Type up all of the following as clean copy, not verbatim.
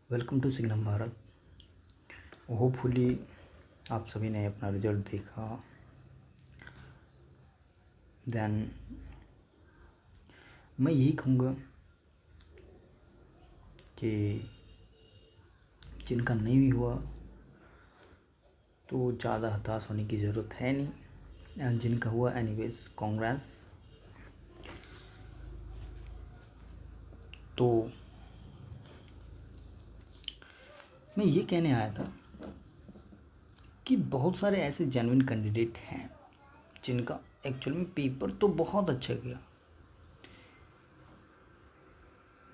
Welcome to Signum Bharat. Hopefully आप सभी ने अपना रिजल्ट देखा। देन मैं यही कहूँगा कि जिनका नहीं भी हुआ तो ज़्यादा हताश होने की ज़रूरत है नहीं, एंड जिनका हुआ एनीवेज कांग्रेस। तो मैं ये कहने आया था कि बहुत सारे ऐसे जेन्युइन कैंडिडेट हैं जिनका एक्चुअल में पेपर तो बहुत अच्छा गया,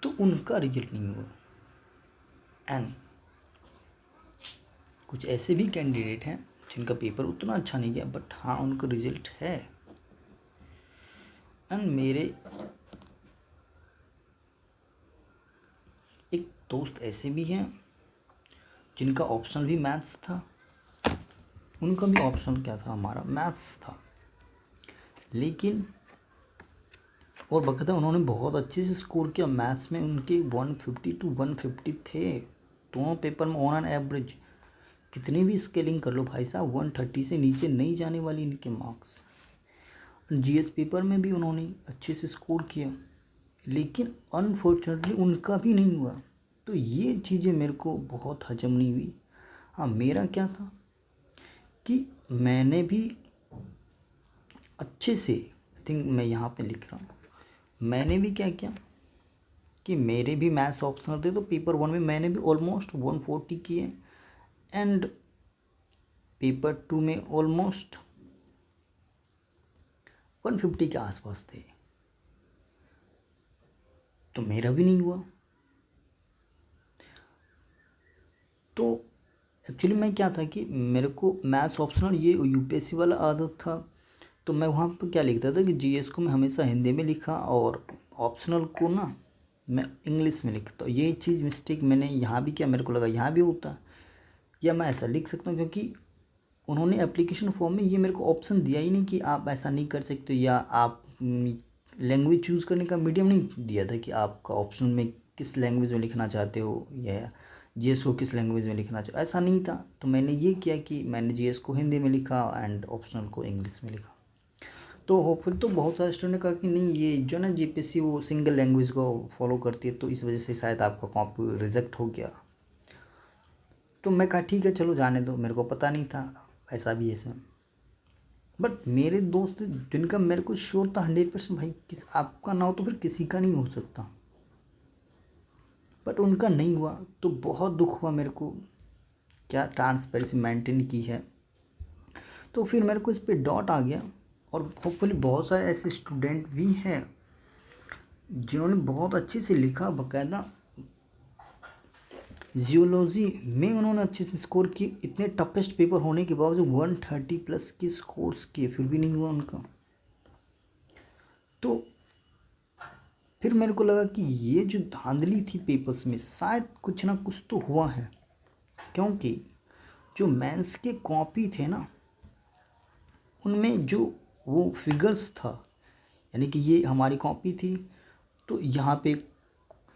तो उनका रिजल्ट नहीं हुआ। एंड कुछ ऐसे भी कैंडिडेट हैं जिनका पेपर उतना अच्छा नहीं गया, बट हाँ उनका रिजल्ट है। एंड मेरे एक दोस्त ऐसे भी हैं जिनका ऑप्शनल भी मैथ्स था, उनका भी ऑप्शनल क्या था, हमारा मैथ्स था, लेकिन और बकायदा उन्होंने बहुत अच्छे से स्कोर किया मैथ्स में। उनके 150 to 150 थे दोनों पेपर में ऑन एन एवरेज। कितनी भी स्केलिंग कर लो भाई साहब, 130 से नीचे नहीं जाने वाली इनके मार्क्स। जीएस पेपर में भी उन्होंने अच्छे से स्कोर किया, लेकिन अनफॉर्चुनेटली उनका भी नहीं हुआ। तो ये चीज़ें मेरे को बहुत हजम नहीं हुई। हाँ, मेरा क्या था कि मैंने भी अच्छे से, आई थिंक मैं यहाँ पे लिख रहा हूँ, मैंने भी क्या किया कि मेरे भी मैथ्स ऑप्शनल थे, तो पेपर 1 में मैंने भी ऑलमोस्ट 140 किए, एंड पेपर 2 में ऑलमोस्ट 150 के आसपास थे। तो मेरा भी नहीं हुआ। तो एक्चुअली मैं क्या था कि मेरे को मैथ्स ऑप्शनल ये यूपीएससी वाला आदत था, तो मैं वहाँ पर क्या लिखता था कि जीएस को मैं हमेशा हिंदी में लिखा और ऑप्शनल को ना मैं इंग्लिश में लिखता। ये चीज़ मिस्टेक मैंने यहाँ भी किया, मेरे को लगा यहाँ भी होता, या मैं ऐसा लिख सकता हूँ, क्योंकि उन्होंने एप्लीकेशन फॉर्म में ये मेरे को ऑप्शन दिया ही नहीं कि आप ऐसा नहीं कर सकते, या आप लैंग्वेज चूज़ करने का मीडियम नहीं दिया था कि आपका ऑप्शन में किस लैंग्वेज में लिखना चाहते हो, या जीएस को किस लैंग्वेज में लिखना चाहो, ऐसा नहीं था। तो मैंने ये किया कि मैंने जीएस को हिंदी में लिखा एंड ऑप्शनल को इंग्लिश में लिखा। तो होपफुल तो बहुत सारे स्टूडेंट ने कहा कि नहीं, ये जो ना जीपीएससी वो सिंगल लैंग्वेज को फॉलो करती है, तो इस वजह से शायद आपका कॉपी रिजेक्ट हो गया। तो मैं कहा ठीक है चलो जाने दो, मेरे को पता नहीं था ऐसा भी है इसमें। बट मेरे दोस्त जिनका मेरे को श्योर था 100% भाई, किस आपका ना हो तो फिर किसी का नहीं हो सकता, बट उनका नहीं हुआ, तो बहुत दुख हुआ मेरे को। क्या ट्रांसपेरेंसी मेंटेन की है, तो फिर मेरे को इस पर डाउट आ गया। और होपफुली बहुत सारे ऐसे स्टूडेंट भी हैं जिन्होंने बहुत अच्छे से लिखा, बाकायदा जियोलॉजी में उन्होंने अच्छे से स्कोर किए, इतने टफेस्ट पेपर होने के बावजूद 130 प्लस के स्कोर्स किए, फिर भी नहीं हुआ उनका। तो फिर मेरे को लगा कि ये जो धांधली थी पेपर्स में, शायद कुछ ना कुछ तो हुआ है, क्योंकि जो मेंस के कॉपी थे ना उनमें जो वो फिगर्स था, यानी कि ये हमारी कॉपी थी, तो यहाँ पे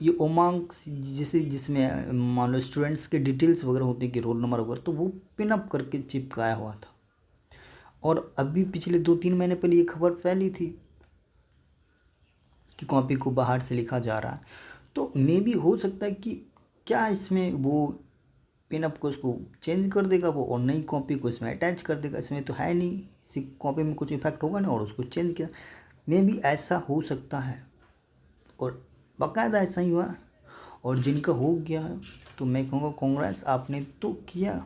ये उमंग जैसे जिसमें मान लो स्टूडेंट्स के डिटेल्स वगैरह होते कि रोल नंबर वगैरह, तो वो पिन अप करके चिपकाया हुआ था। और अभी पिछले 2-3 महीने पहले ये खबर फैली थी कि कॉपी को बाहर से लिखा जा रहा है। तो मे भी हो सकता है कि क्या इसमें वो पिन अप को उसको चेंज कर देगा वो, और नई कॉपी को इसमें अटैच कर देगा। इसमें तो है नहीं, इसी कॉपी में कुछ इफेक्ट होगा नहीं, और उसको चेंज किया, मे भी ऐसा हो सकता है। और बाकायदा ऐसा ही हुआ। और जिनका हो गया है तो मैं कहूँगा कांग्रेस, आपने तो किया,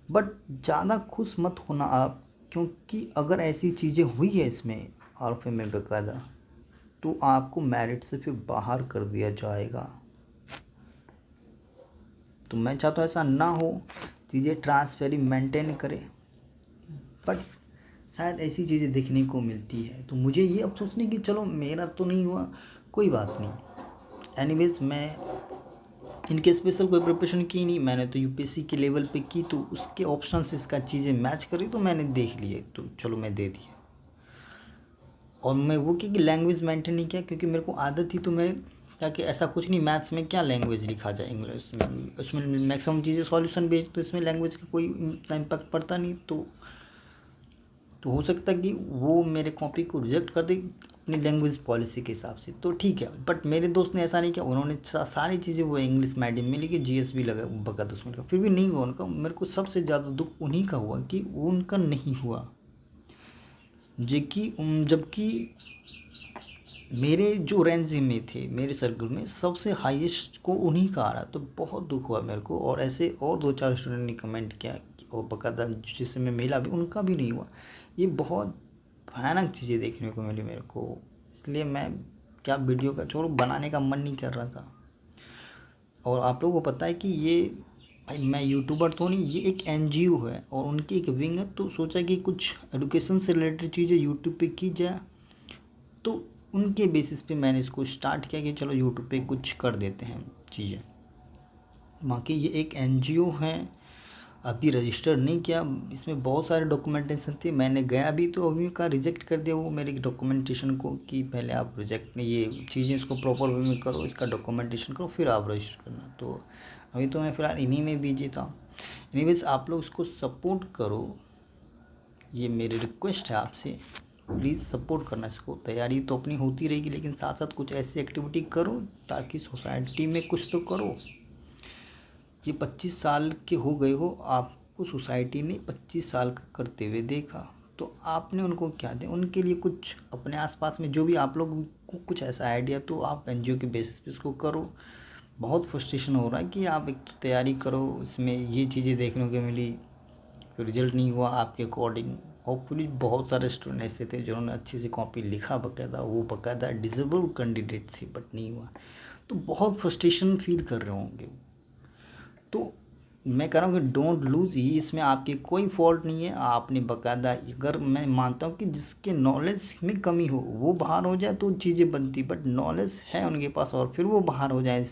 बट ज़्यादा खुश मत होना आप, क्योंकि अगर ऐसी चीज़ें हुई है इसमें आरफे में बाकायदा, तो आपको मेरिट से फिर बाहर कर दिया जाएगा। तो मैं चाहता हूँ ऐसा ना हो, चीज़ें ट्रांसपेरेंसी मेंटेन करें, बट शायद ऐसी चीज़ें देखने को मिलती है। तो मुझे ये अफसोस नहीं कि चलो मेरा तो नहीं हुआ, कोई बात नहीं। एनीवेज मैं इनके स्पेशल कोई प्रिपरेशन की नहीं, मैंने तो यूपीएससी के लेवल पे की, तो उसके ऑप्शन से इसका चीज़ें मैच करी तो मैंने देख लिए, तो चलो मैं दे दिया। और मैं वो कि लैंग्वेज मेंटेन नहीं किया, क्योंकि मेरे को आदत थी, तो मैं ताकि ऐसा कुछ नहीं, मैथ्स में क्या लैंग्वेज लिखा जाए, इंग्लिश में, उसमें मैक्सिमम चीज़ें सॉल्यूशन बेस्ड, तो इसमें लैंग्वेज का कोई इतना इम्पैक्ट पड़ता नहीं। तो हो सकता है कि वो मेरे कॉपी को रिजेक्ट कर दे अपनी लैंग्वेज पॉलिसी के हिसाब से, तो ठीक है। बट मेरे दोस्त ने ऐसा नहीं किया, उन्होंने सारी चीज़ें वो इंग्लिश मीडियम में लिखी, जीएस भी लगा बका उसमें का, फिर भी नहीं हुआ उनका। मेरे को सबसे ज़्यादा दुख उन्हीं का हुआ कि उनका नहीं हुआ, जबकि मेरे जो रेंज में थे, मेरे सर्कल में सबसे हाईएस्ट को उन्हीं का आ रहा, तो बहुत दुख हुआ मेरे को। और ऐसे और 2-4 स्टूडेंट ने कमेंट किया और बकायदा जिससे मैं मिला भी, उनका भी नहीं हुआ। ये बहुत भयानक चीज़ें देखने को मिली मेरे को, इसलिए मैं क्या वीडियो का छोड़ो, बनाने का मन नहीं कर रहा था। और आप लोगों को पता है कि ये, भाई मैं यूट्यूबर तो नहीं, ये एक एनजीओ है और उनकी एक विंग है, तो सोचा कि कुछ एजुकेशन से रिलेटेड चीज़ें यूट्यूब पे की जाए, तो उनके बेसिस पे मैंने इसको स्टार्ट किया कि चलो यूट्यूब पे कुछ कर देते हैं चीज़ें। बाकी ये एक एनजीओ है, अभी रजिस्टर नहीं किया, इसमें बहुत सारे डॉक्यूमेंटेशन थे, मैंने गया भी तो अभी का रिजेक्ट कर दिया वो मेरे डॉक्यूमेंटेशन को, कि पहले आप रिजेक्ट में ये चीज़ें इसको प्रॉपर वे में करो, इसका डॉक्यूमेंटेशन करो, फिर आप रजिस्टर करना। तो अभी तो मैं फ़िलहाल इन्हीं में बिजी था। एनीवेज आप लोग इसको सपोर्ट करो, ये मेरी रिक्वेस्ट है आपसे, प्लीज़ सपोर्ट करना इसको। तैयारी तो अपनी होती रहेगी, लेकिन साथ साथ कुछ ऐसी एक्टिविटी करो ताकि सोसाइटी में कुछ तो करो। ये 25 साल के हो गए हो, आपको सोसाइटी ने 25 साल का करते हुए देखा, तो आपने उनको क्या दें, उनके लिए कुछ अपने आसपास में जो भी आप लोग को कुछ ऐसा आइडिया, तो आप एनजीओ के बेसिस पे इसको करो। बहुत फ्रस्ट्रेशन हो रहा है कि आप एक तो तैयारी करो, इसमें ये चीज़ें देखने को मिली, फिर रिजल्ट नहीं हुआ आपके अकॉर्डिंग। होपफुली बहुत सारे स्टूडेंट ऐसे थे जिन्होंने अच्छी सी कॉपी लिखा बकायदा, वो बकायदा डिजेबल कैंडिडेट थे, बट नहीं हुआ, तो बहुत फ्रस्ट्रेशन फील कर रहे होंगे। तो मैं कह रहा हूँ कि डोंट लूज़, ये इसमें आपकी कोई फॉल्ट नहीं है, आपने बकायदा, अगर मैं मानता हूँ कि जिसके नॉलेज में कमी हो वो बाहर हो जाए तो चीज़ें बनती, बट नॉलेज है उनके पास और फिर वो बाहर हो जाए इस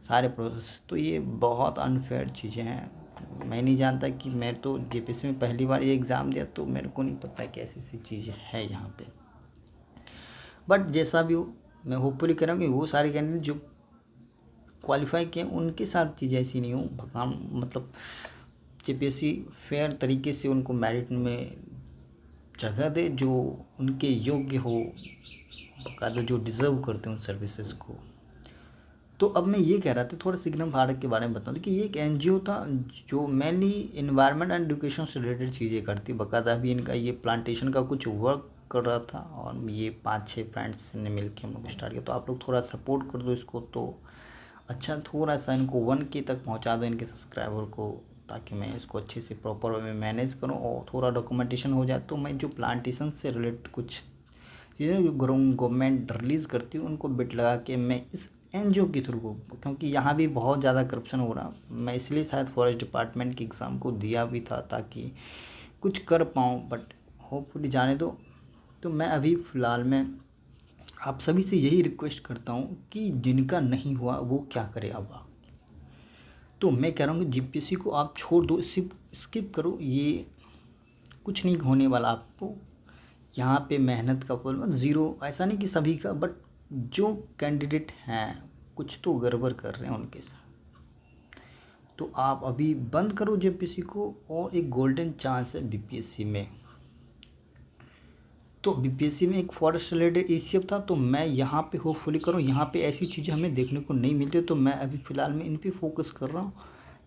सारे प्रोसेस, तो ये बहुत अनफेयर चीज़ें हैं। मैं नहीं जानता कि मैं तो जेपीएससी में पहली बार ये एग्ज़ाम दिया, तो मेरे को नहीं पता कि ऐसी सी चीज़ें है यहाँ पे। बट जैसा भी हो, मैं होपफुली कह रहा हूँ कि वो सारे कैंडिडेट जो क्वालिफाई किए उनके साथ चीज़ ऐसी नहीं हो, भगवान मतलब जेपीएससी फेयर तरीके से उनको मेरिट में जगह दे, जो उनके योग्य हो, बकायदा जो डिज़र्व करते हैं उन सर्विसेज को। तो अब मैं ये कह रहा था, थोड़ा सिग्नम भारत के बारे में बता दूं कि ये एक एनजीओ था जो मेनली इन्वायरमेंट एंड एजुकेशन से रिलेटेड चीज़ें करती, बकायदा अभी इनका ये प्लांटेशन का कुछ वर्क कर रहा था, और ये 5-6 फ्रेंड्स ने मिल के हम लोग स्टार्ट किया। तो आप लोग थोड़ा सपोर्ट कर दो इसको, तो अच्छा, थोड़ा सा इनको 1K तक पहुंचा दो इनके सब्सक्राइबर को, ताकि मैं इसको अच्छे से प्रॉपर वे में मैनेज करूं, और थोड़ा डॉक्यूमेंटेशन हो जाए, तो मैं जो प्लांटेशन से रिलेटेड कुछ चीज़ें जो गवर्नमेंट रिलीज़ करती हूँ उनको बिट लगा के मैं इस एनजीओ के थ्रू को, क्योंकि यहाँ भी बहुत ज़्यादा करप्शन हो रहा, मैं इसलिए शायद फॉरेस्ट डिपार्टमेंट के एग्ज़ाम को दिया भी था ताकि कुछ कर पाऊँ, बट होपफुली जाने दो। तो मैं अभी फ़िलहाल में आप सभी से यही रिक्वेस्ट करता हूँ कि जिनका नहीं हुआ वो क्या करे अब। तो मैं कह रहा हूँ कि जीपीएससी को आप छोड़ दो, स्किप करो, ये कुछ नहीं होने वाला आपको। यहाँ पे मेहनत का फल ज़ीरो, ऐसा नहीं कि सभी का, बट जो कैंडिडेट हैं कुछ तो गड़बड़ कर रहे हैं उनके साथ, तो आप अभी बंद करो जेपीएससी को, और एक गोल्डन चांस है बीपीएससी में। तो बीपीएससी में एक फॉरेस्ट रिलेटेड एसीएफ था, तो मैं यहाँ पे होपफुली करूँ, यहाँ पे ऐसी चीज़ें हमें देखने को नहीं मिलती, तो मैं अभी फ़िलहाल में इन पे फोकस कर रहा हूँ।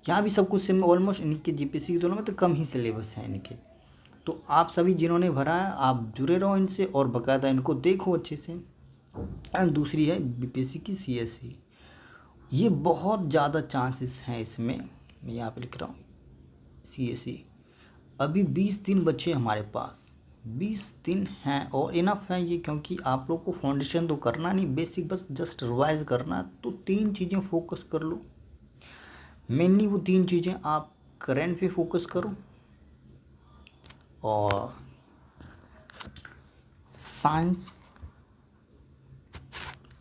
यहाँ भी सब कुछ सेम, ऑलमोस्ट इनके जीपीएससी की तुलना में तो कम ही सिलेबस है इनके। तो आप सभी जिन्होंने भरा है आप जुड़े रहो इनसे, और बाकायदा इनको देखो अच्छे से। एंड दूसरी है बीपीएससी की सीएससी, ये बहुत ज़्यादा चांसेस हैं इसमें, मैं यहाँ पे लिख रहा हूँ सीएससी। अभी 20 दिन बचे हमारे पास, 20 दिन हैं और इनफ है ये, क्योंकि आप लोग को फाउंडेशन तो करना नहीं, बेसिक बस जस्ट रिवाइज करना। तो 3 चीज़ें फोकस कर लो, मेनली वो 3 चीज़ें आप करंट पे फोकस करो, और साइंस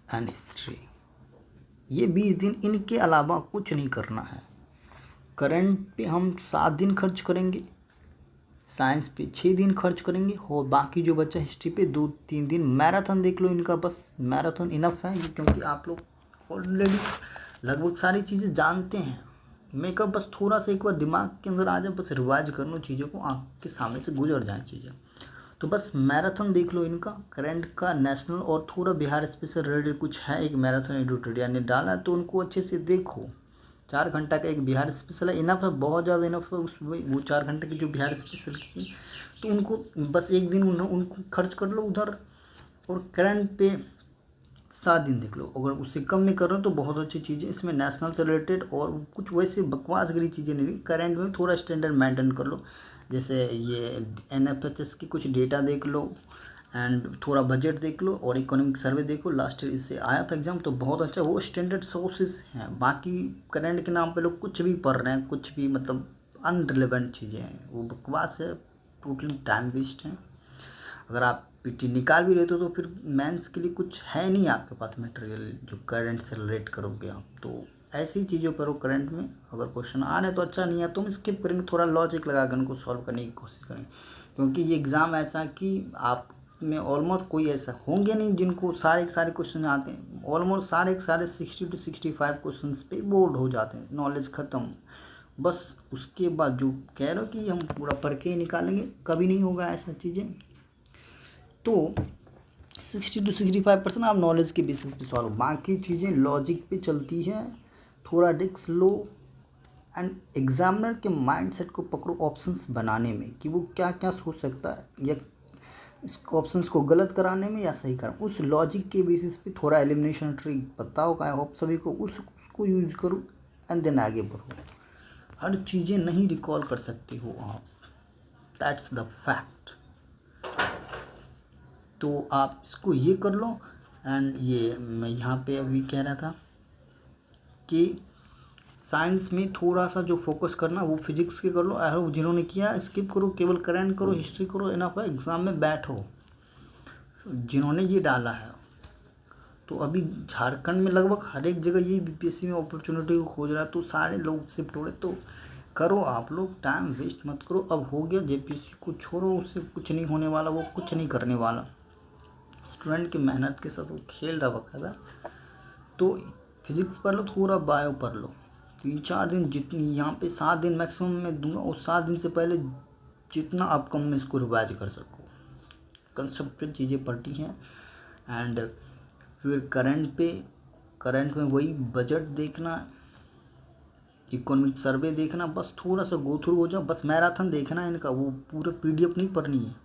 एंड हिस्ट्री, ये 20 दिन, इनके अलावा कुछ नहीं करना है। करंट पे हम 7 दिन खर्च करेंगे, साइंस पे 6 दिन खर्च करेंगे और बाकी जो बच्चा हिस्ट्री पे 2-3 दिन मैराथन देख लो इनका, बस मैराथन इनफ है क्योंकि आप लोग ऑलरेडी लगभग सारी चीज़ें जानते हैं। मेकअप बस थोड़ा सा एक बार दिमाग के अंदर आ जाए, बस रिवाइज कर लो चीज़ों को, आँख के सामने से गुजर जाए चीज़ें। तो बस मैराथन देख लो इनका, करंट का, नेशनल और थोड़ा बिहार स्पेशल रिलेटेड कुछ है, एक मैराथन एडिटोरिया ने डाला है तो उनको अच्छे से देखो। 4 घंटा का एक बिहार स्पेशल है, इनफ है, बहुत ज़्यादा इनफ है। उस वो 4 घंटे की जो बिहार स्पेशल की तो उनको बस एक दिन उनको खर्च कर लो उधर, और करंट पे 7 दिन देख लो। अगर उससे कम में कर रहे हो तो बहुत अच्छी चीज़ें इसमें नेशनल से रिलेटेड और कुछ वैसे बकवासगिरी चीज़ें नहीं, करंट में थोड़ा स्टैंडर्ड मेंटेन कर लो। जैसे ये NFHS की कुछ डेटा देख लो एंड थोड़ा बजट देख लो और इकोनॉमिक सर्वे देखो, लास्ट ईयर इससे आया था एग्जाम तो बहुत अच्छा, वो स्टैंडर्ड सोर्सेज हैं। बाकी करंट के नाम पे लोग कुछ भी पढ़ रहे हैं, कुछ भी मतलब अनरिलेवेंट चीज़ें हैं, वो बकवास है, टोटली टाइम वेस्ट है। अगर आप PT निकाल भी लेते हो तो फिर मेंस के लिए कुछ है नहीं आपके पास मटेरियल जो करंट से रिलेट करोगे आप, तो ऐसी चीज़ों पर हो करंट में अगर क्वेश्चन आ रहे तो अच्छा, नहीं है तो हम स्किप करेंगे, थोड़ा लॉजिक लगा कर उनको सॉल्व करने की कोशिश करेंगे। क्योंकि ये एग्ज़ाम ऐसा कि आप में ऑलमोस्ट कोई ऐसा होंगे नहीं जिनको सारे के सारे क्वेश्चन आते हैं, ऑलमोस्ट सारे के सारे 60 to 65 क्वेश्चन पे बोर्ड हो जाते हैं, नॉलेज ख़त्म। बस उसके बाद जो कह रहे हो कि हम पूरा पढ़ के ही निकालेंगे, कभी नहीं होगा ऐसा चीज़ें। तो 60 to 65% आप नॉलेज के बेसिस पे सॉल्व, बाकी चीज़ें लॉजिक पे चलती है। थोड़ा रिस्क लो एंड एग्जामिनर के माइंडसेट को पकड़ो ऑप्शंस बनाने में कि वो क्या क्या सोच सकता है, या इस ऑप्शंस को गलत कराने में या सही कराने, उस लॉजिक के बेसिस पे थोड़ा एलिमिनेशन ट्रिक पता होगा आई होप सभी को, उसको यूज करो एंड देन आगे बढ़ो। हर चीज़ें नहीं रिकॉल कर सकते हो आप, दैट्स द फैक्ट। तो आप इसको ये कर लो। एंड ये मैं यहाँ पे अभी कह रहा था कि साइंस में थोड़ा सा जो फोकस करना वो फिजिक्स के कर लो, और जिन्होंने किया स्किप करो, केवल करंट करो, हिस्ट्री करो, इनफ है, एग्ज़ाम में बैठो जिन्होंने ये डाला है। तो अभी झारखंड में लगभग हर एक जगह ये BPSC में अपॉर्चुनिटी को खोज रहा है, तो सारे लोग शिफ्ट हो रहे, तो करो आप लोग, टाइम वेस्ट मत करो। अब हो गया, JPSC को छोड़ो, उससे कुछ नहीं होने वाला, वो कुछ नहीं करने वाला, स्टूडेंट की मेहनत के साथ वो खेल रहा बकायदा। तो फिजिक्स पढ़ लो, थोड़ा बायो पढ़ लो, 3-4 दिन, जितनी यहाँ पे 7 दिन मैक्सिमम मैं दूंगा, और 7 दिन से पहले जितना आप कम में इसको रिवाइज कर सको, कंसेप्चुअल चीज़ें पढ़ती हैं। एंड फिर करंट में वही बजट देखना, इकोनॉमिक सर्वे देखना, बस थोड़ा सा गो थ्रू हो जाओ, बस मैराथन देखना है इनका, वो पूरे PDF नहीं पढ़नी है।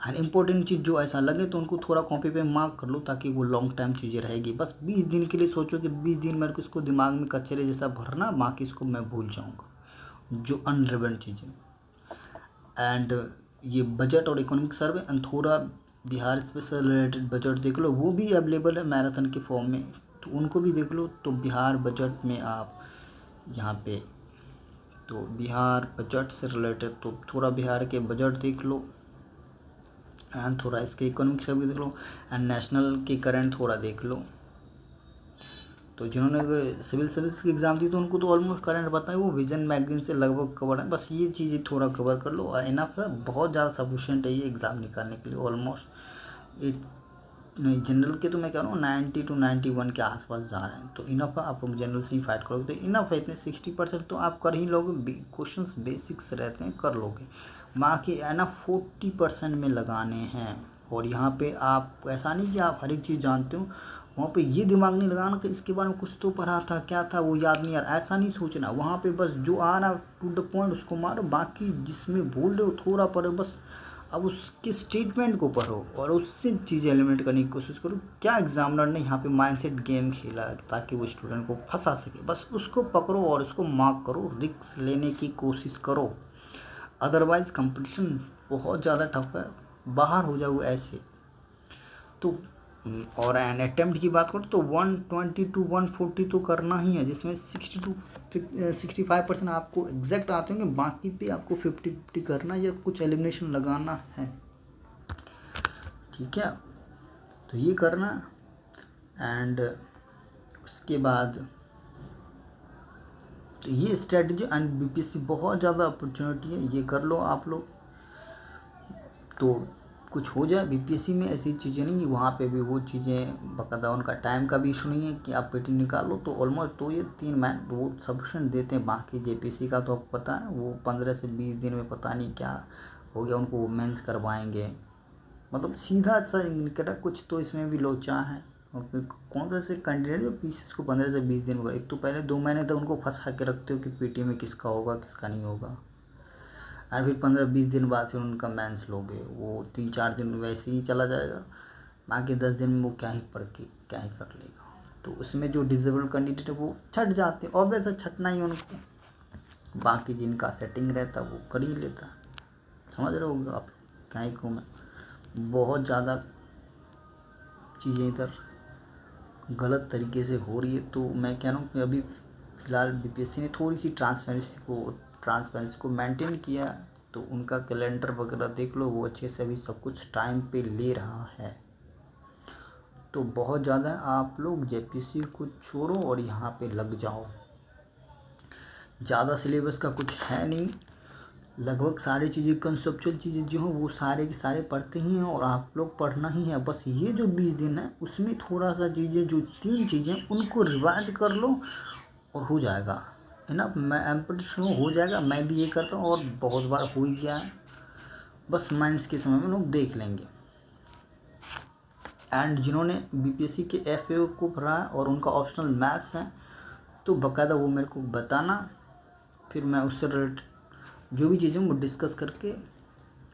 एंड इम्पोर्टेंट चीज़ जो ऐसा लगे तो उनको थोड़ा कॉपी पे मार्क कर लो, ताकि वो लॉन्ग टाइम चीज़ें रहेगी। बस 20 दिन के लिए सोचो कि 20 दिन मेरे को इसको दिमाग में कचरे जैसा भरना, बाकी इसको मैं भूल जाऊँगा जो अनरिलेवेंट चीज़ें। एंड ये बजट और इकोनॉमिक सर्वे एंड थोड़ा बिहार स्पेशल रिलेटेड बजट देख लो, वो भी अवेलेबल है मैराथन के फॉर्म में, तो उनको भी देख लो। तो बिहार बजट में आप यहाँ पे, तो बिहार बजट से रिलेटेड तो थोड़ा बिहार के बजट देख लो, एंड थोड़ा इसके इकोनॉमिक सर्वे देख लो, एंड नेशनल के करंट थोड़ा देख लो। तो जिन्होंने अगर सिविल सर्विस की एग्ज़ाम दी तो उनको तो ऑलमोस्ट करंट पता है, वो विजन मैगजीन से लगभग कवर है, बस ये चीज़ें थोड़ा कवर कर लो और इनफ है, बहुत ज़्यादा सफिशिएंट है ये एग्ज़ाम निकालने के लिए। ऑलमोस्ट एट नहीं, जनरल के तो मैं कह रहा हूँ 90 to 91 के आसपास जा रहे हैं, तो इनफ है, आप लोग जनरल से ही फाइट करोगे तो इनफ है, इतने 60% तो आप कर ही लोगे, क्वेश्चंस बेसिक्स रहते हैं, कर लोगे। बाकी है ना 40% में लगाने हैं। और यहाँ पे आप ऐसा नहीं कि आप हर एक चीज़ जानते हो, वहाँ पे ये दिमाग नहीं लगाना कि इसके बारे में कुछ तो पढ़ा था, क्या था वो याद नहीं, यार ऐसा नहीं सोचना। वहाँ पे बस जो आ रहा टू द पॉइंट उसको मारो, बाकी जिसमें बोल रहे हो थोड़ा पढ़ो बस। अब उसके स्टेटमेंट को पढ़ो और उससे चीज़ें एलिमिनेट करने की कोशिश करो। क्या एग्जामिनर ने यहाँ पे माइंडसेट गेम खेला है ताकि वो स्टूडेंट को फंसा सके, बस उसको पकड़ो और उसको मार्क करो, रिस्क लेने की कोशिश करो। अदरवाइज़ कंपटीशन बहुत ज़्यादा टफ है, बाहर हो जाओ ऐसे। तो और एन अटेम्प्ट की बात करो तो 120 to 140 तो करना ही है, जिसमें 60 to 65% आपको एग्जैक्ट आते होंगे, बाकी पे आपको 50-50 करना या कुछ एलिमिनेशन लगाना है, ठीक है। तो ये करना। एंड उसके बाद तो ये स्ट्रेटजी एंड बीपीएससी बहुत ज़्यादा अपॉर्चुनिटी है, ये कर लो आप लोग तो कुछ हो जाए। बीपीएससी में ऐसी चीज़ें नहीं है, वहाँ पे भी वो चीज़ें बकायदा, उनका टाइम का भी इशू नहीं है कि आप पेटी निकालो। तो ऑलमोस्ट तो ये 3 महीने वो सफिशेंट देते हैं। बाकी जेपीसी का तो आपको पता है वो 15 से 20 दिन में पता नहीं क्या हो गया उनको, वो मेंस करवाएंगे। मतलब सीधा सा निकटा कुछ तो इसमें भी लोचा है। और फिर कौन सा ऐसे कैंडिडेट जो पीसीएस को 15 से 20 दिन में, एक तो पहले 2 महीने तक उनको फंसा के रखते हो कि पीटी में किसका होगा किसका नहीं होगा, और फिर 15-20 दिन बाद फिर उनका मेंस लोगे, वो 3-4 दिन वैसे ही चला जाएगा। बाकी 10 दिन में वो क्या ही पढ़ के क्या ही कर लेगा। तो उसमें जो डिसेबल कैंडिडेट है वो छट जाते हैं, और वैसा छटना ही उनको, बाकी जिनका सेटिंग रहता वो कर ही लेता। समझ रहे होगे आप क्या ही कहूँ मैं। बहुत ज़्यादा चीज़ें इधर गलत तरीके से हो रही है। तो मैं कह रहा हूँ कि अभी फ़िलहाल बीपीएससी ने थोड़ी सी ट्रांसपेरेंसी को मेंटेन किया, तो उनका कैलेंडर वगैरह देख लो, वो अच्छे से अभी सब कुछ टाइम पे ले रहा है। तो बहुत ज़्यादा आप लोग जेपीसी को छोड़ो और यहाँ पे लग जाओ। ज़्यादा सिलेबस का कुछ है नहीं, लगभग सारी चीज़ें कंसेप्चुअल चीज़ें जो हैं वो सारे के सारे पढ़ते ही हैं, और आप लोग पढ़ना ही है। बस ये जो 20 दिन है उसमें थोड़ा सा चीज़ें, जो 3 चीज़ें उनको रिवाइज कर लो और हो जाएगा, है ना। मैं एम्पिटिशन हो जाएगा, मैं भी ये करता हूँ और बहुत बार हो ही गया है। बस मेंस के समय में लोग देख लेंगे। एंड जिन्होंने बीपीएससी के एफए को भरा है और उनका ऑप्शनल मैथ्स है, तो बाकायदा वो मेरे को बताना, फिर मैं उससे रिलेटेड जो भी चीज़ें वो डिस्कस करके,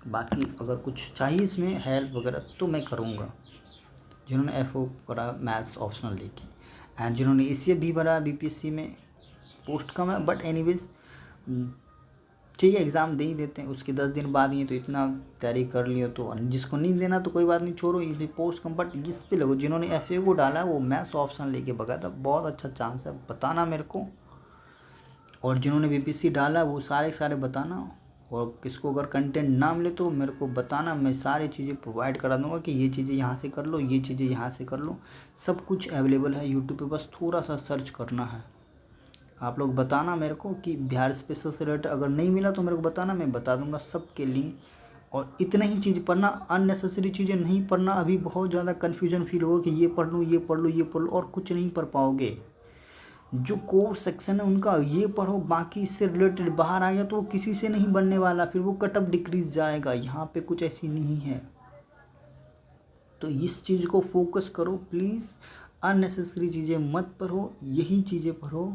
बाकी अगर कुछ चाहिए इसमें हेल्प वगैरह तो मैं करूँगा। जिन्होंने एफओ करा मैथ्स ऑप्शनल लेके, एंड जिन्होंने एसीएफ भी भरा बीपीएससी में, पोस्ट कम है बट एनीवेज ठीक है, एग्ज़ाम दे ही देते हैं, उसके 10 दिन बाद ही, तो इतना तैयारी कर लियो। तो जिसको नहीं देना तो कोई बात नहीं, छोड़ो, ये पोस्ट कम, बट इस पे लगो जिन्होंने एफए को डाला है वो मैथ्स ऑप्शन लेके बकायदा, बहुत अच्छा चांस है, बताना मेरे को। और जिन्होंने बीपीएससी डाला वो सारे के सारे बताना, और किसको अगर कंटेंट ना मिले तो मेरे को बताना, मैं सारी चीज़ें प्रोवाइड करा दूंगा कि ये चीज़ें यहाँ से कर लो, ये चीज़ें यहाँ से कर लो। सब कुछ अवेलेबल है यूट्यूब पे, बस थोड़ा सा सर्च करना है। आप लोग बताना मेरे को कि बिहार स्पेशल से रिलेटेड अगर नहीं मिला तो मेरे को बताना, मैं बता दूंगा सबके लिंक। और इतना ही चीज़ पढ़ना, अननेसेसरी चीज़ें नहीं पढ़ना। अभी बहुत ज़्यादा कन्फ्यूजन फील होगा कि ये पढ़ लूँ ये पढ़ लूँ ये पढ़ लूँ, और कुछ नहीं पढ़ पाओगे। जो कोर सेक्शन है उनका ये पढ़ो, बाकी इससे रिलेटेड बाहर आ गया तो वो किसी से नहीं बनने वाला, फिर वो कट ऑफ डिक्रीज जाएगा। यहाँ पे कुछ ऐसी नहीं है, तो इस चीज़ को फोकस करो प्लीज़। अननेसेसरी चीज़ें मत पढ़ो, यही चीज़ें पढ़ो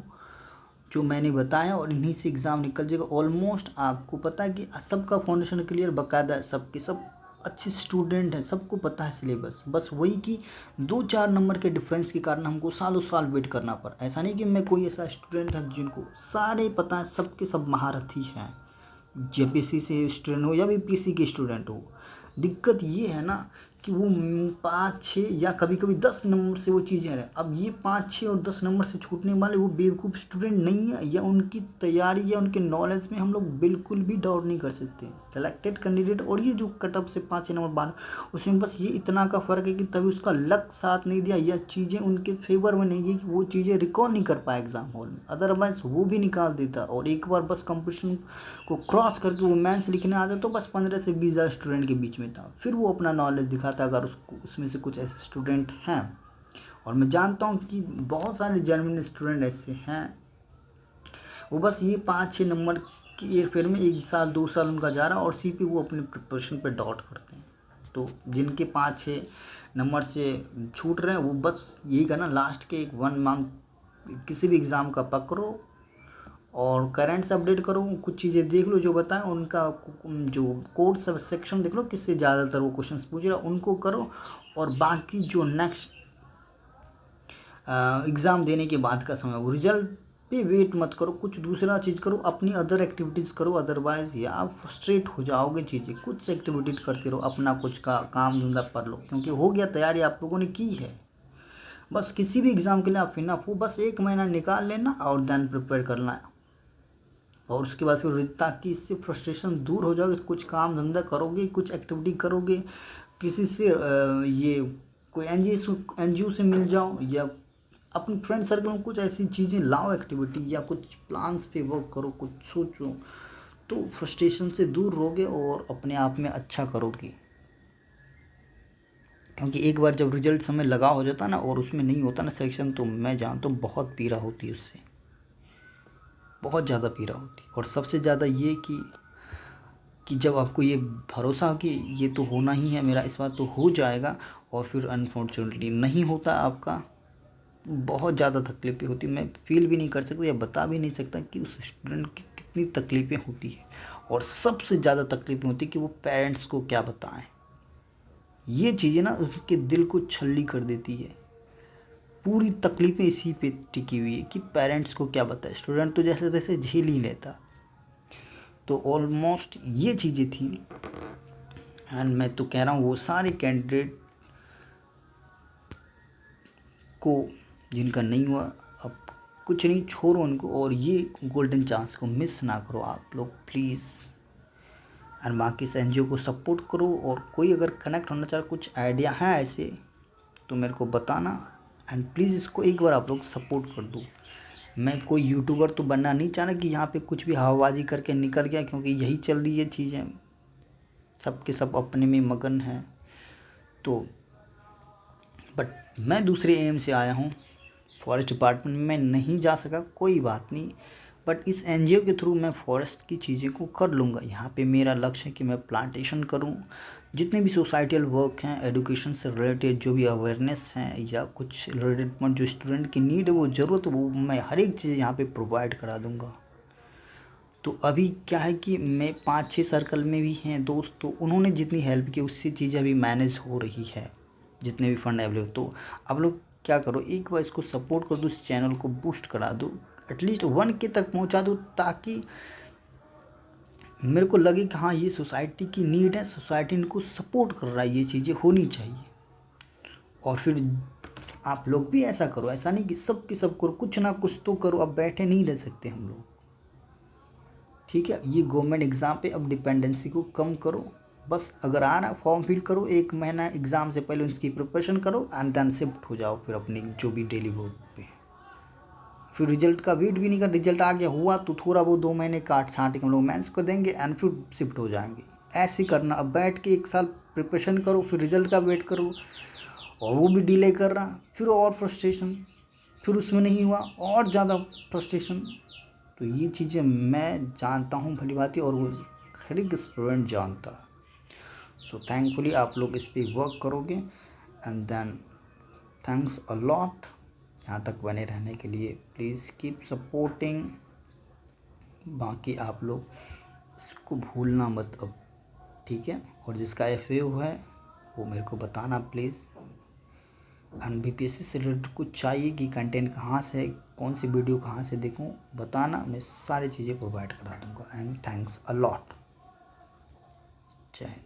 जो मैंने बताया, और इन्हीं से एग्ज़ाम निकल जाएगा। ऑलमोस्ट आपको पता है कि सबका फाउंडेशन क्लियर बकायदा, सबके सब अच्छे स्टूडेंट हैं, सबको पता है सिलेबस। बस वही कि 2-4 नंबर के डिफरेंस के कारण हमको सालों साल वेट करना पड़ा। ऐसा नहीं कि मैं कोई ऐसा स्टूडेंट है जिनको सारे पता है, सबके सब महारथी हैं, जेपीसी से स्टूडेंट हो या बीपीएससी के स्टूडेंट हो। दिक्कत ये है ना कि वो 5-6 या कभी कभी 10 नंबर से वो चीज़ें हैं। अब ये 5-6 और 10 नंबर से छूटने वाले वो बेवकूफ़ स्टूडेंट नहीं है, या उनकी तैयारी या उनके नॉलेज में हम लोग बिल्कुल भी डाउट नहीं कर सकते। सेलेक्टेड कैंडिडेट और ये जो कटअप से 5-6 नंबर बाद, उसमें बस ये इतना का फ़र्क है कि तभी उसका लक साथ नहीं दिया, या चीज़ें उनके फेवर में नहीं गई कि वो चीज़ें रिकॉल नहीं कर पाए एग्ज़ाम हॉल में, अदरवाइज़ वो भी निकाल देता। और एक बार बस कंपटीशन को क्रॉस करके वो मेंस लिखने आता तो बस 15 से 20 हज़ार स्टूडेंट के बीच में था, फिर वो अपना नॉलेज दिखाता। अगर उसको उसमें से कुछ ऐसे स्टूडेंट हैं, और मैं जानता हूँ कि बहुत सारे जेन्युइन स्टूडेंट ऐसे हैं, वो बस ये 5-6 नंबर की एयरफेयर में 1 साल 2 साल उनका जा रहा है, और सी पे वो अपने प्रिपरेशन पे डाउट करते हैं। तो जिनके 5-6 नंबर से छूट रहे हैं वो बस यही करना, लास्ट के 1 मंथ किसी भी एग्ज़ाम का पकड़ो और करंट से अपडेट करो, कुछ चीज़ें देख लो जो बताएं, उनका जो कोड सब सेक्शन देख लो किससे ज़्यादातर वो क्वेश्चंस पूछ रहा है उनको करो। और बाकी जो नेक्स्ट एग्ज़ाम देने के बाद का समय वो रिजल्ट पे वेट मत करो, कुछ दूसरा चीज़ करो, अपनी अदर एक्टिविटीज़ करो, अदरवाइज़ या आप फ्रस्ट्रेट हो जाओगे। चीज़ें कुछ एक्टिविटी करते रहो, अपना कुछ का काम धंधा पढ़ लो, क्योंकि हो गया तैयारी आप लोगों ने की है। बस किसी भी एग्ज़ाम के लिए आप इनफ हो, बस 1 महीना निकाल लेना और देन प्रिपेयर करना है, और उसके बाद फिर ताकि इससे फ्रस्ट्रेशन दूर हो जाओगे, कुछ काम धंधा करोगे, कुछ एक्टिविटी करोगे, किसी से ये कोई एनजीओ से मिल जाओ, या अपने फ्रेंड सर्कल में कुछ ऐसी चीज़ें लाओ, एक्टिविटी या कुछ प्लान्स पे वर्क करो, कुछ सोचो, तो फ्रस्ट्रेशन से दूर रहोगे और अपने आप में अच्छा करोगे। क्योंकि एक बार जब रिजल्ट समय लगा हो जाता ना और उसमें नहीं होता ना सिलेक्शन, तो मैं जानता हूँ बहुत पीड़ा होती है उससे, बहुत ज़्यादा पीड़ा होती है। और सबसे ज़्यादा ये कि जब आपको ये भरोसा हो कि ये तो होना ही है मेरा, इस बार तो हो जाएगा, और फिर अनफॉर्चुनेटली नहीं होता आपका, बहुत ज़्यादा तकलीफ़ें होती। मैं फ़ील भी नहीं कर सकता या बता भी नहीं सकता कि उस स्टूडेंट की कितनी तकलीफ़ें होती है। और सबसे ज़्यादा तकलीफ़ें होती कि वो पेरेंट्स को क्या बताएं। ये चीज़ें ना उसके दिल को छल्ली कर देती है। पूरी तकलीफ़ें इसी पे टिकी हुई है कि पेरेंट्स को क्या बताएं। स्टूडेंट तो जैसे तैसे झेल ही लेता। तो ऑलमोस्ट ये चीज़ें थी। एंड मैं तो कह रहा हूँ वो सारे कैंडिडेट को जिनका नहीं हुआ, अब कुछ नहीं, छोड़ो उनको, और ये गोल्डन चांस को मिस ना करो आप लोग प्लीज़। एंड बाकी इस एनजीओ को सपोर्ट करो, और कोई अगर कनेक्ट होना चाहे, कुछ आइडिया है ऐसे, तो मेरे को बताना। एंड प्लीज़ इसको एक बार आप लोग सपोर्ट कर दो। मैं कोई यूट्यूबर तो बनना नहीं चाह रहा कि यहाँ पे कुछ भी हवाबाजी करके निकल गया, क्योंकि यही चल रही है चीज़ें, सबके सब अपने में मगन हैं। तो बट मैं दूसरे एम से आया हूँ, फॉरेस्ट डिपार्टमेंट में नहीं जा सका, कोई बात नहीं, बट इस एनजीओ के थ्रू मैं फॉरेस्ट की चीज़ें को कर लूँगा। यहाँ पे मेरा लक्ष्य है कि मैं प्लांटेशन करूँ, जितने भी सोसाइटल वर्क हैं, एजुकेशन से रिलेटेड जो भी अवेयरनेस हैं या कुछ रिलेटेड जो स्टूडेंट की नीड है, वो ज़रूरत, वो मैं हर एक चीज़ यहाँ पे प्रोवाइड करा दूँगा। तो अभी क्या है कि मैं 5-6 सर्कल में भी हैं दोस्त, तो उन्होंने जितनी हेल्प की उससे चीज़ें अभी मैनेज हो रही है, जितने भी फंड अवेलेबल। तो आप लोग क्या करो, एक बार इसको सपोर्ट कर दो, इस चैनल को बूस्ट करा दो, एटलीस्ट 1K तक पहुंचा दो, ताकि मेरे को लगे कि हाँ ये सोसाइटी की नीड है, सोसाइटी इनको सपोर्ट कर रहा है, ये चीज़ें होनी चाहिए। और फिर आप लोग भी ऐसा करो, ऐसा नहीं कि सब के सब करो, कुछ ना कुछ तो करो, अब बैठे नहीं रह सकते हम लोग, ठीक है। ये गवर्नमेंट एग्ज़ाम पे अब डिपेंडेंसी को कम करो, बस अगर आ रहा फॉर्म फिल करो, 1 महीना एग्ज़ाम से पहले उसकी प्रिपरेशन करो, एंड देन शिफ्ट हो जाओ फिर अपनी जो भी डेली वर्क पे। फिर रिजल्ट का वेट भी नहीं कर, रिजल्ट आ गया हुआ तो थोड़ा वो 2 महीने काट छाँट के हम लोग मेंस कर देंगे, एंड फिर शिफ्ट हो जाएंगे। ऐसे करना, अब बैठ के 1 साल प्रिपरेशन करो, फिर रिजल्ट का वेट करो, और वो भी डिले कर रहा, फिर और फ्रस्ट्रेशन, फिर उसमें नहीं हुआ और ज़्यादा फ्रस्ट्रेशन। तो ये चीज़ें मैं जानता हूँ भली भांति, और वो हर एक स्टूडेंट जानता है। सो थैंकफुली आप लोग इस पर वर्क करोगे, and then thanks a lot यहाँ तक बने रहने के लिए। Please keep supporting. बाकी आप लोग इसको भूलना मत अब, ठीक है। और जिसका FAO है वो मेरे को बताना प्लीज़। एंड BPSC से रिलेटेड कुछ चाहिए कि कंटेंट कहाँ से, कौन सी वीडियो कहाँ से देखूँ, बताना, मैं सारी चीज़ें प्रोवाइड करा दूँगा। And thanks a lot. जय हिंद।